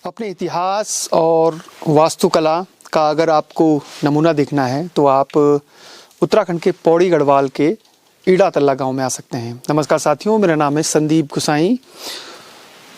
अपने इतिहास और वास्तुकला का अगर आपको नमूना देखना है तो आप उत्तराखंड के पौड़ी गढ़वाल के ईड़ा तल्ला गांव में आ सकते हैं। नमस्कार साथियों, मेरा नाम है संदीप गुसाई।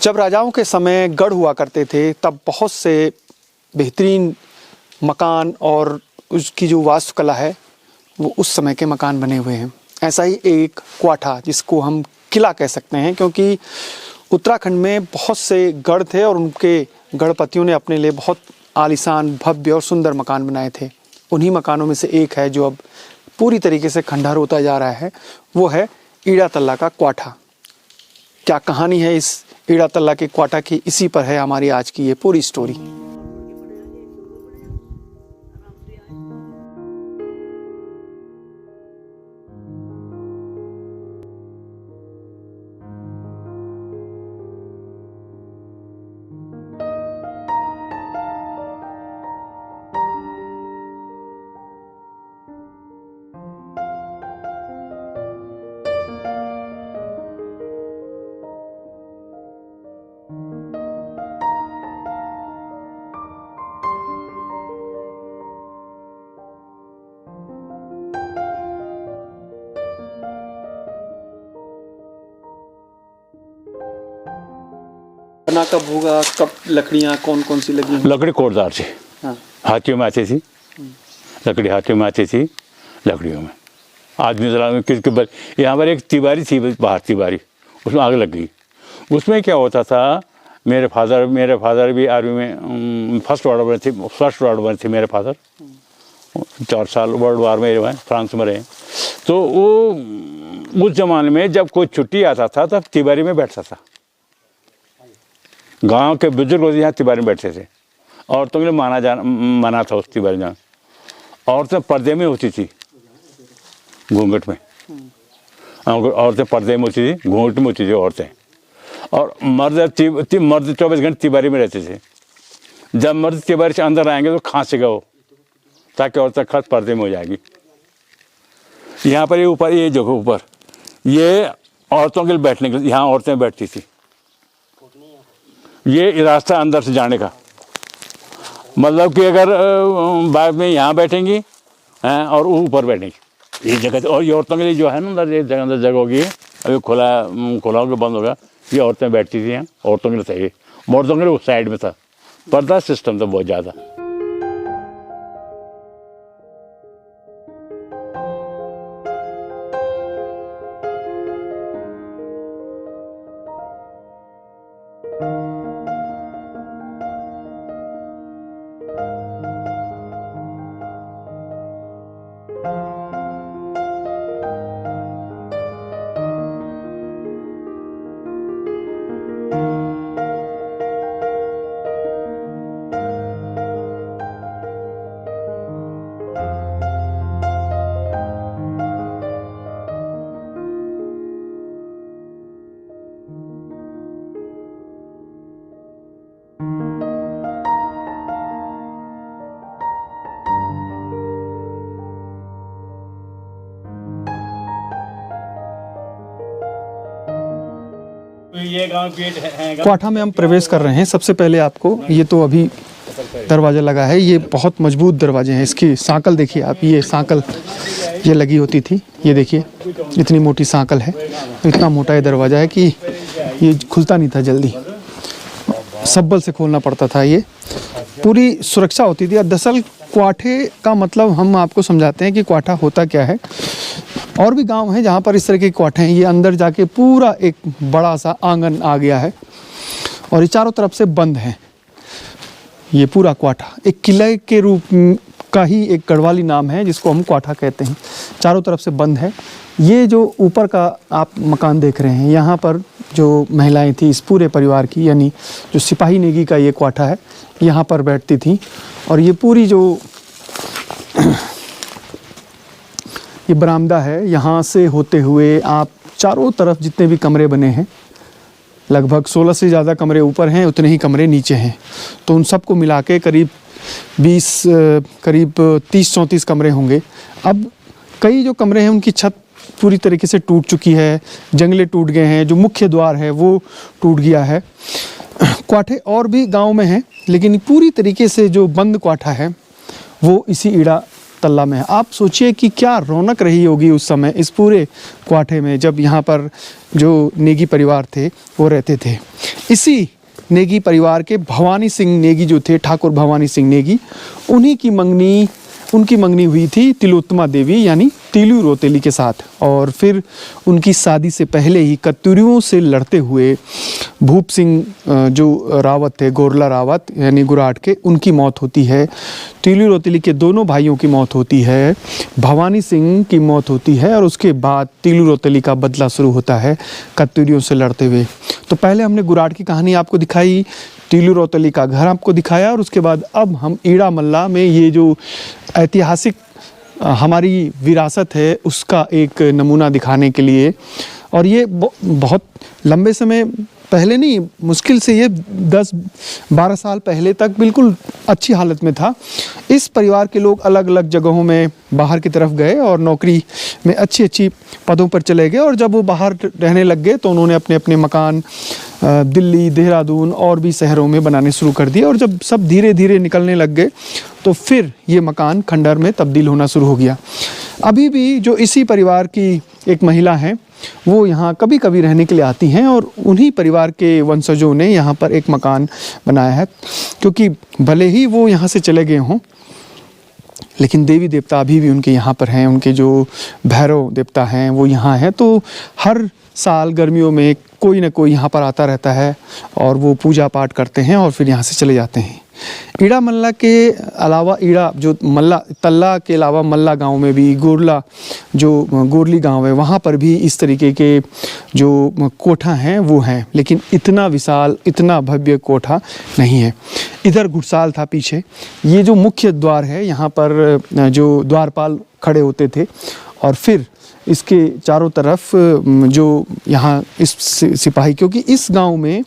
जब राजाओं के समय गढ़ हुआ करते थे तब बहुत से बेहतरीन मकान और उसकी जो वास्तुकला है वो उस समय के मकान बने हुए हैं। ऐसा ही एक क्वाठा, जिसको हम किला कह सकते हैं, क्योंकि उत्तराखंड में बहुत से गढ़ थे और उनके गढ़पतियों ने अपने लिए बहुत आलीशान, भव्य और सुंदर मकान बनाए थे। उन्हीं मकानों में से एक है जो अब पूरी तरीके से खंडहर होता जा रहा है, वो है ईड़ा तल्ला का क्वाठा। क्या कहानी है इस ईड़ा तल्ला के क्वाठा की, इसी पर है हमारी आज की ये पूरी स्टोरी। बना कब होगा, कब लकड़ियाँ कौन कौन सी लगी? लकड़ी कोटदार से, हाँ। हाथियों में आती थी लकड़ी, हाथियों में आती थी लकड़ियों में। आदमी जला में किसके बल, यहाँ पर एक तिवारी थी, बाहर तिवारी, उसमें आग लग गई। उसमें क्या होता था, मेरे फादर भी आर्मी में फर्स्ट वार्ड थे मेरे फादर। 4 साल वर्ल्ड वार में रहे, फ्रांस में रहे। तो वो उस जमाने में जब कोई छुट्टी आता था तब तिवारी में बैठता था। गांव के बुजुर्ग लोग यहाँ तिवारी में बैठते थे। औरतों के लिए माना था उस तिवारी में। औरतें पर्दे में होती थी, घूंघट में। औरतें पर्दे में होती थी, घूंघट में होती थी औरतें। और मर्द 24 घंटे तिवारी में रहते थे। जब मर्द तिवारी से अंदर आएंगे तो खांसेगा वो, ताकि औरतें खास पर्दे में हो जाएगी। यहाँ पर ये ऊपर, ये जगह ऊपर, ये औरतों के लिए बैठने के लिए यहाँ औरतें बैठती थी। ये रास्ता अंदर से जाने का, मतलब कि अगर बाद में यहाँ बैठेंगी हैं और ऊपर बैठेंगी, ये जगह। और ये औरतों के लिए जो है ना, अंदर जगह होगी, अभी खुला होगा, बंद होगा। ये औरतें बैठती थी यहाँ, औरतों के लिए था ये। मर्दों के लिए उस साइड में था, पर्दा सिस्टम था बहुत ज़्यादा। ये गांव गेट है। क्वाठा में हम प्रवेश कर रहे हैं। सबसे पहले आपको, ये तो अभी दरवाज़ा लगा है, ये बहुत मजबूत दरवाजे हैं। इसकी सांकल देखिए आप, ये सांकल ये लगी होती थी, ये देखिए इतनी मोटी सांकल है। इतना मोटा ये दरवाज़ा है कि ये खुलता नहीं था जल्दी, सब्बल से खोलना पड़ता था। ये पूरी सुरक्षा होती थी। दरअसल क्वाठे का मतलब हम आपको समझाते हैं कि क्वाठा होता क्या है। और भी गांव हैं जहां पर इस तरह के क्वाठे हैं। ये अंदर जाके पूरा एक बड़ा सा आंगन आ गया है और ये चारों तरफ से बंद है। ये पूरा क्वाठा एक किले के रूप का ही एक गढ़वाली नाम है, जिसको हम क्वाठा कहते हैं। चारों तरफ से बंद है। ये जो ऊपर का आप मकान देख रहे हैं, यहाँ पर जो महिलाएं थी इस पूरे परिवार की, यानी जो सिपाही नेगी का ये क्वाठा है, यहाँ पर बैठती थी। और ये पूरी जो ये बरामदा है, यहाँ से होते हुए आप चारों तरफ जितने भी कमरे बने हैं, लगभग 16 से ज़्यादा कमरे ऊपर हैं, उतने ही कमरे नीचे हैं। तो उन सबको मिला के करीब 30-34 कमरे होंगे। अब कई जो कमरे हैं उनकी छत पूरी तरीके से टूट चुकी है, जंगले टूट गए हैं, जो मुख्य द्वार है वो टूट गया है। क्वाठे और भी गांव में हैं, लेकिन पूरी तरीके से जो बंद क्वाठा है वो इसी ईड़ा तल्ला में है। आप सोचिए कि क्या रौनक रही होगी उस समय इस पूरे क्वाठे में, जब यहाँ पर जो नेगी परिवार थे वो रहते थे। इसी नेगी परिवार के भवानी सिंह नेगी जो थे, ठाकुर भवानी सिंह नेगी, उनकी मंगनी हुई थी तिलोत्तमा देवी यानी तीलू रौतेली के साथ। और फिर उनकी शादी से पहले ही कत्यूरियों से लड़ते हुए भूप सिंह जो रावत थे, गोरला रावत यानी गुराट के, उनकी मौत होती है। तीलू रौतेली के दोनों भाइयों की मौत होती है, भवानी सिंह की मौत होती है, और उसके बाद तीलू रौतेली का बदला शुरू होता है कत्यूरियों से लड़ते हुए। तो पहले हमने गुराट की कहानी आपको दिखाई, तीलू रौतेली का घर आपको दिखाया, और उसके बाद अब हम ईड़ा मल्ला में ये जो ऐतिहासिक हमारी विरासत है उसका एक नमूना दिखाने के लिए। और ये बहुत लंबे समय पहले नहीं, मुश्किल से ये 10-12 साल पहले तक बिल्कुल अच्छी हालत में था। इस परिवार के लोग अलग अलग जगहों में बाहर की तरफ गए और नौकरी में अच्छी अच्छी पदों पर चले गए, और जब वो बाहर रहने लग गए तो उन्होंने अपने अपने मकान दिल्ली, देहरादून और भी शहरों में बनाने शुरू कर दिए। और जब सब धीरे धीरे निकलने लग गए तो फिर ये मकान खंडहर में तब्दील होना शुरू हो गया। अभी भी जो इसी परिवार की एक महिला हैं वो यहाँ कभी कभी रहने के लिए आती हैं, और उन्हीं परिवार के वंशजों ने यहाँ पर एक मकान बनाया है। क्योंकि भले ही वो यहाँ से चले गए हों, लेकिन देवी देवता अभी भी उनके यहाँ पर हैं। उनके जो भैरव देवता हैं वो यहाँ हैं, तो हर साल गर्मियों में कोई ना कोई यहाँ पर आता रहता है और वो पूजा पाठ करते हैं और फिर यहाँ से चले जाते हैं। ईड़ा मल्ला के अलावा, ईड़ा जो मल्ला तल्ला के अलावा मल्ला गांव में भी गोरला जो गोरली गांव है वहाँ पर भी इस तरीके के जो कोठा हैं वो हैं, लेकिन इतना विशाल, इतना भव्य कोठा नहीं है। इधर घुड़साल था पीछे। ये जो मुख्य द्वार है यहाँ पर जो द्वारपाल खड़े होते थे, और फिर इसके चारों तरफ जो यहाँ इस सिपाही, क्योंकि इस गांव में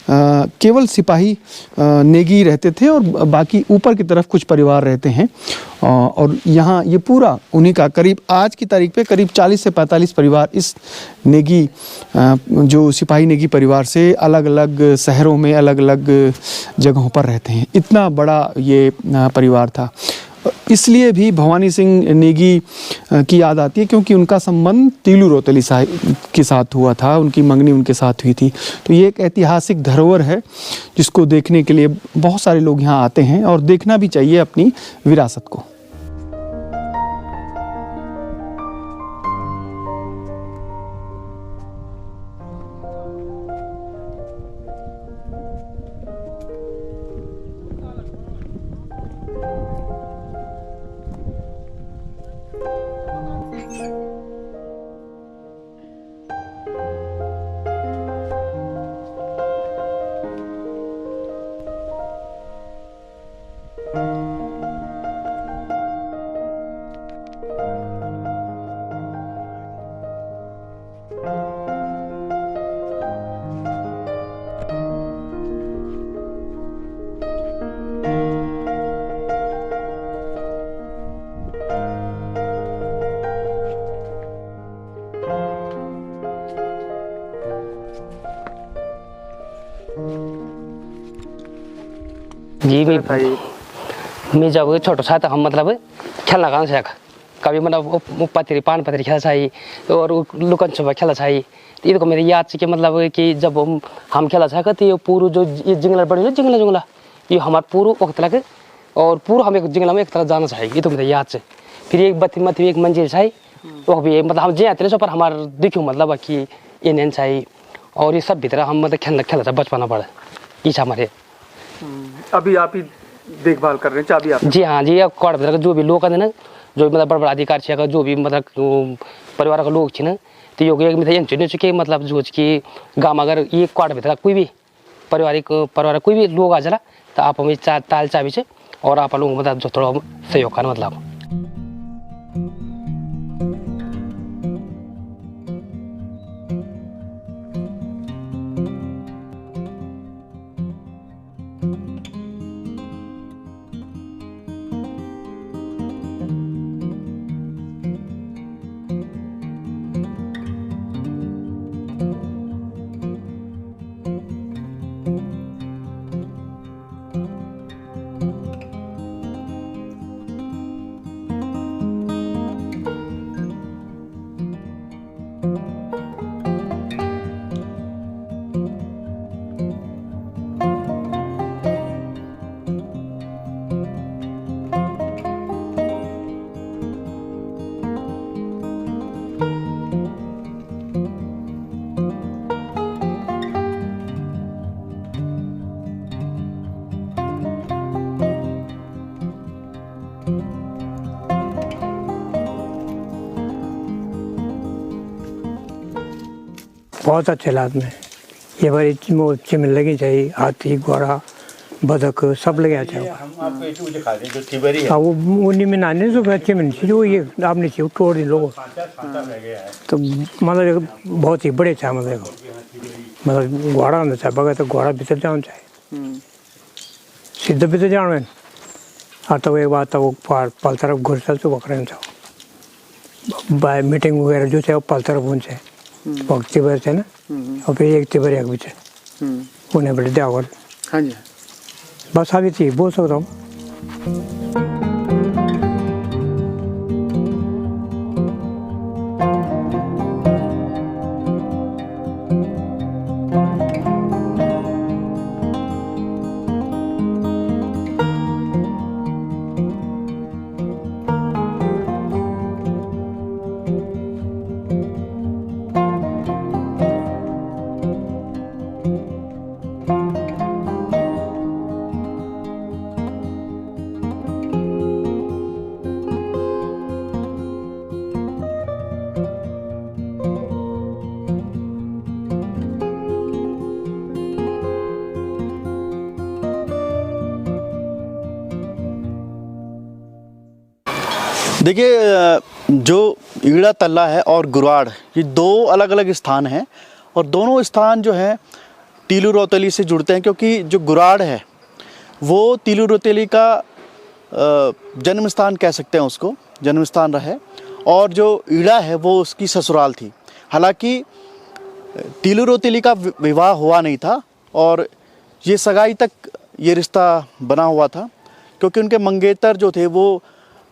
केवल सिपाही नेगी रहते थे और बाकी ऊपर की तरफ कुछ परिवार रहते हैं। और यहाँ ये पूरा उन्हीं का, करीब आज की तारीख पे करीब 40 से 45 परिवार इस नेगी जो सिपाही नेगी परिवार से अलग अलग शहरों में अलग अलग जगहों पर रहते हैं। इतना बड़ा ये परिवार था। इसलिए भी भवानी सिंह नेगी की याद आती है क्योंकि उनका संबंध तीलू रौतेली के साथ हुआ था, उनकी मंगनी उनके साथ हुई थी। तो ये एक ऐतिहासिक धरोहर है जिसको देखने के लिए बहुत सारे लोग यहाँ आते हैं, और देखना भी चाहिए अपनी विरासत को। जी मैं जब छोटो था तो हम मतलब खेलना कहाँ से कभी मतलब पतरी पान पतरी खेला चाहिए और लुकन छुपा खेला चाहिए। तो ये तो मेरी याद से कि मतलब कि जब हम खेला था तो ये पूरा जो ये जिंगला बड़ी ना जिंगला जुंगला ये हमारे पूरा वक्त लगे और पूरा हम एक जिंगला में एक तरह जाना चाहिए। ये तो मेरी याद से फिर एक बत्ती मत एक मंजिल चाहिए वो भी मतलब हम जे आते पर हमारे दिखो मतलब कि ये नैन चाहिए और ये सब भीतर हम मतलब खेला था बचपना पड़े इच्छा हमारे। अभी आप ही देखभाल कर रहे हैं चाबी आप? जी हाँ जी, क्वार्टर जो भी लोग हैं ना जो मतलब बड़ा बड़ा अधिकार छे जो भी मतलब परिवार का लोग छे ना तो योग्य मतलब चुके मतलब जो कि गाँव अगर ये क्वार्टर भीतर कोई भी परिवार कोई भी लोग आ जाला तो आप हमें ताल चाबी से और आप लोग मतलब जो थोड़ा सहयोग करना मतलब। बहुत अच्छे हालात में। ये बार चिमन लगी चाहिए, हाथी घोड़ा बतख सब लगे चाहिए। हम आपको ये चीज़ दिखा दें जो तिबरी है। हाँ वो निमन आने से चिमन चाहिए वो ये आपने चाहिए तोड़ दी लोगों तो मतलब बहुत ही बड़े चाहे मतलब घोड़ा होना चाहिए बगैर तो घोड़ा भीतर जाना चाहिए सीधे भीतर जाना है। हाँ तो एक बात तो वो पल तरफ घुस तो वक्र बाय मीटिंग वगैरह जो चाहे वो पल तरफ पहुँचे वक्त तिबर थे ना और फिर एक तिबर एक भी उन्हें बड़े दिया। हाँ जी बस अभी थी बोल सकता हूँ। देखिए जो ईड़ा तल्ला है और गुराड़ ये दो अलग अलग स्थान हैं और दोनों स्थान जो हैं तीलू रौतेली से जुड़ते हैं क्योंकि जो गुराड़ है वो तीलू रौतेली का जन्म स्थान कह सकते हैं उसको जन्म स्थान रहा है और जो ईड़ा है वो उसकी ससुराल थी। हालांकि तीलू रौतेली का विवाह हुआ नहीं था और ये सगाई तक ये रिश्ता बना हुआ था क्योंकि उनके मंगेतर जो थे वो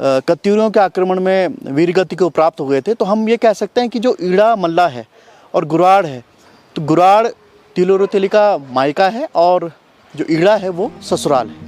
कत्यूरियों के आक्रमण में वीरगति को प्राप्त हो गए थे। तो हम ये कह सकते हैं कि जो ईड़ा मल्ला है और गुराड़ है तो गुराड़ तीलू रौतेली का मायका है और जो ईड़ा है वो ससुराल है।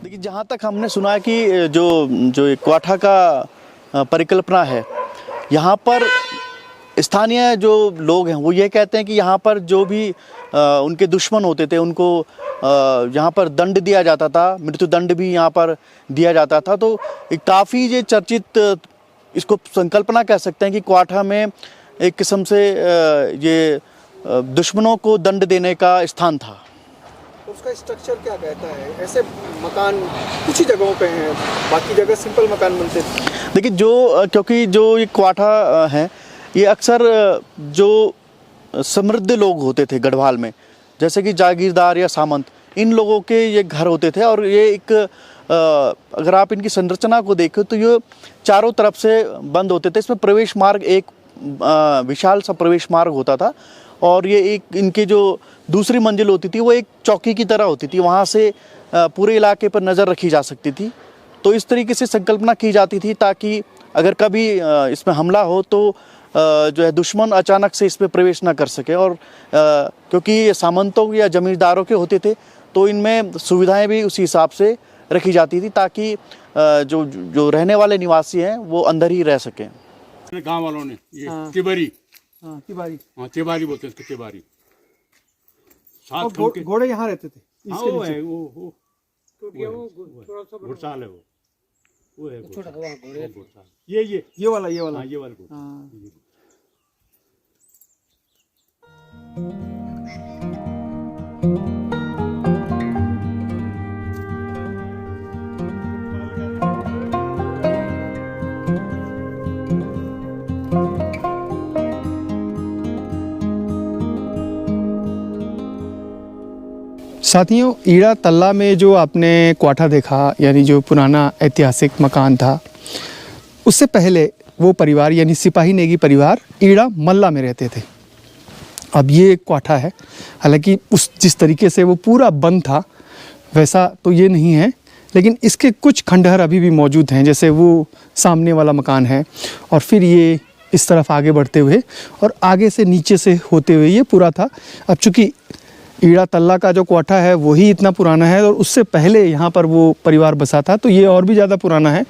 देखिए जहाँ तक हमने सुना है कि जो एक क्वाठा का परिकल्पना है यहाँ पर स्थानीय जो लोग हैं वो ये कहते हैं कि यहाँ पर जो भी उनके दुश्मन होते थे उनको यहाँ पर दंड दिया जाता था, मृत्यु दंड भी यहाँ पर दिया जाता था। तो एक काफ़ी ये चर्चित इसको संकल्पना कह सकते हैं कि क्वाठा में एक किस्म से ये दुश्मनों को दंड देने का स्थान था। उसका स्ट्रक्चर क्या कहता है? ऐसे मकान कुछ ही जगहों पे हैं, बाकी जगह सिंपल मकान बनते थे। देखिए क्योंकि जो ये क्वाठा है ये अक्सर जो समृद्ध लोग होते थे गढ़वाल में जैसे कि जागीरदार या सामंत इन लोगों के ये घर होते थे और ये एक अगर आप इनकी संरचना को देखें तो ये चारों तरफ से बंद होते थे। इसमें प्रवेश मार्ग एक विशाल सा प्रवेश मार्ग होता था और ये एक इनके जो दूसरी मंजिल होती थी वो एक चौकी की तरह होती थी, वहाँ से पूरे इलाके पर नज़र रखी जा सकती थी। तो इस तरीके से संकल्पना की जाती थी ताकि अगर कभी इसमें हमला हो तो जो है दुश्मन अचानक से इसमें प्रवेश ना कर सके। और क्योंकि सामंतों या जमींदारों के होते थे तो इनमें सुविधाएं भी उसी हिसाब से रखी जाती थी ताकि जो रहने वाले निवासी हैं वो अंदर ही रह सकें। गांव वालों ने ये तिबरी तिवारी तिवारी बोलते हैं तिवारी घोड़े यहाँ रहते थे। वो है वो घुड़साल है वो है घुड़साल। ये वाला ये वाला साथियों, ईड़ा तल्ला में जो आपने क्वाठा देखा, यानी जो पुराना ऐतिहासिक मकान था, उससे पहले वो परिवार यानी सिपाही नेगी परिवार ईड़ा मल्ला में रहते थे। अब ये क्वाठा है, हालांकि उस जिस तरीके से वो पूरा बंद था वैसा तो ये नहीं है, लेकिन इसके कुछ खंडहर अभी भी मौजूद हैं। जैसे वो सामने वाला मकान है और फिर ये इस तरफ आगे बढ़ते हुए और आगे से नीचे से होते हुए ये पूरा था। अब चूँकि ईड़ा तल्ला का जो क्वाठा है वही इतना पुराना है और उससे पहले यहाँ पर वो परिवार बसा था, तो ये और भी ज़्यादा पुराना है।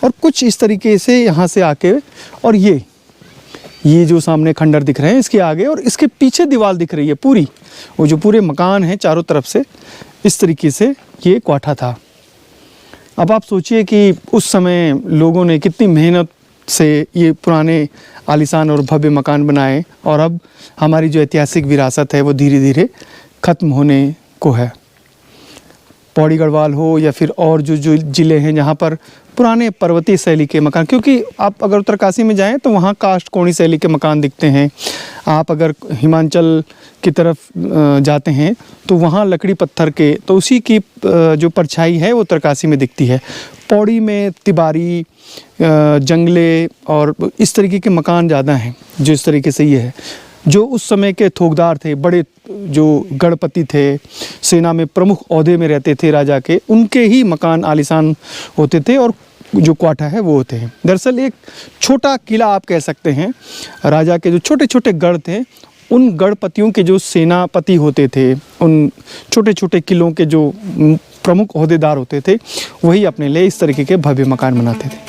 और कुछ इस तरीके से यहाँ से आके और ये जो सामने खंडर दिख रहे हैं इसके आगे और इसके पीछे दीवार दिख रही है पूरी, वो जो पूरे मकान हैं चारों तरफ से, इस तरीके से ये क्वाठा था। अब आप सोचिए कि उस समय लोगों ने कितनी मेहनत से ये पुराने आलीशान और भव्य मकान बनाए और अब हमारी जो ऐतिहासिक विरासत है वो धीरे धीरे ख़त्म होने को है। पौड़ी गढ़वाल हो या फिर और जो ज़िले हैं जहाँ पर पुराने पर्वतीय शैली के मकान, क्योंकि आप अगर उत्तरकाशी में जाएं तो वहाँ काष्ठ कोणी शैली के मकान दिखते हैं। आप अगर हिमाचल की तरफ जाते हैं तो वहाँ लकड़ी पत्थर के, तो उसी की जो परछाई है वो उत्तरकाशी में दिखती है। पौड़ी में तिबारी, जंगले और इस तरीके के मकान ज़्यादा हैं जो इस तरीके से ये है। जो उस समय के थोकदार थे, बड़े जो गणपति थे, सेना में प्रमुख ओहदे में रहते थे राजा के, उनके ही मकान आलीशान होते थे और जो क्वाठा है वो होते हैं। दरअसल एक छोटा किला आप कह सकते हैं। राजा के जो छोटे छोटे गढ़ थे, उन गणपतियों के जो सेनापति होते थे, उन छोटे छोटे किलों के जो प्रमुख ओहदेदार होते थे, वही अपने लिए इस तरीके के भव्य मकान बनाते थे।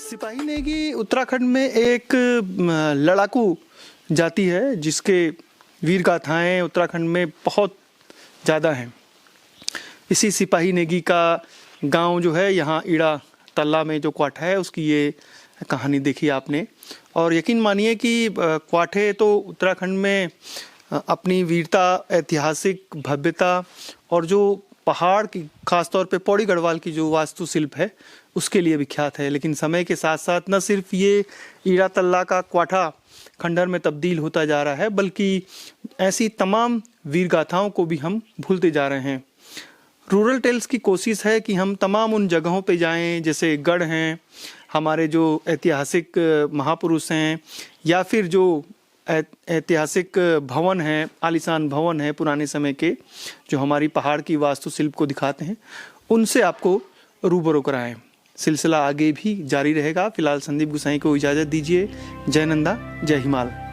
सिपाही नेगी उत्तराखंड में एक लड़ाकू जाति है जिसके वीर गाथाएँ उत्तराखंड में बहुत ज़्यादा हैं। इसी सिपाही नेगी का गांव जो है यहाँ ईड़ा तल्ला में जो क्वाठा है उसकी ये कहानी देखी आपने। और यकीन मानिए कि क्वाठे तो उत्तराखंड में अपनी वीरता, ऐतिहासिक भव्यता और जो पहाड़ की, खासतौर पे पौड़ी गढ़वाल की जो वास्तुशिल्प है उसके लिए विख्यात है। लेकिन समय के साथ साथ न सिर्फ ये ईड़ा तल्ला का क्वाठा खंडहर में तब्दील होता जा रहा है, बल्कि ऐसी तमाम वीर गाथाओं को भी हम भूलते जा रहे हैं। रूरल टेल्स की कोशिश है कि हम तमाम उन जगहों पे जाएं, जैसे गढ़ हैं, हमारे जो ऐतिहासिक महापुरुष हैं, या फिर जो ऐतिहासिक भवन हैं, आलीशान भवन है पुराने समय के, जो हमारी पहाड़ की वास्तुशिल्प को दिखाते हैं, उनसे आपको रूबरू कराएं। सिलसिला आगे भी जारी रहेगा। फिलहाल संदीप गुसाई को इजाज़त दीजिए। जय नंदा, जय हिमाल।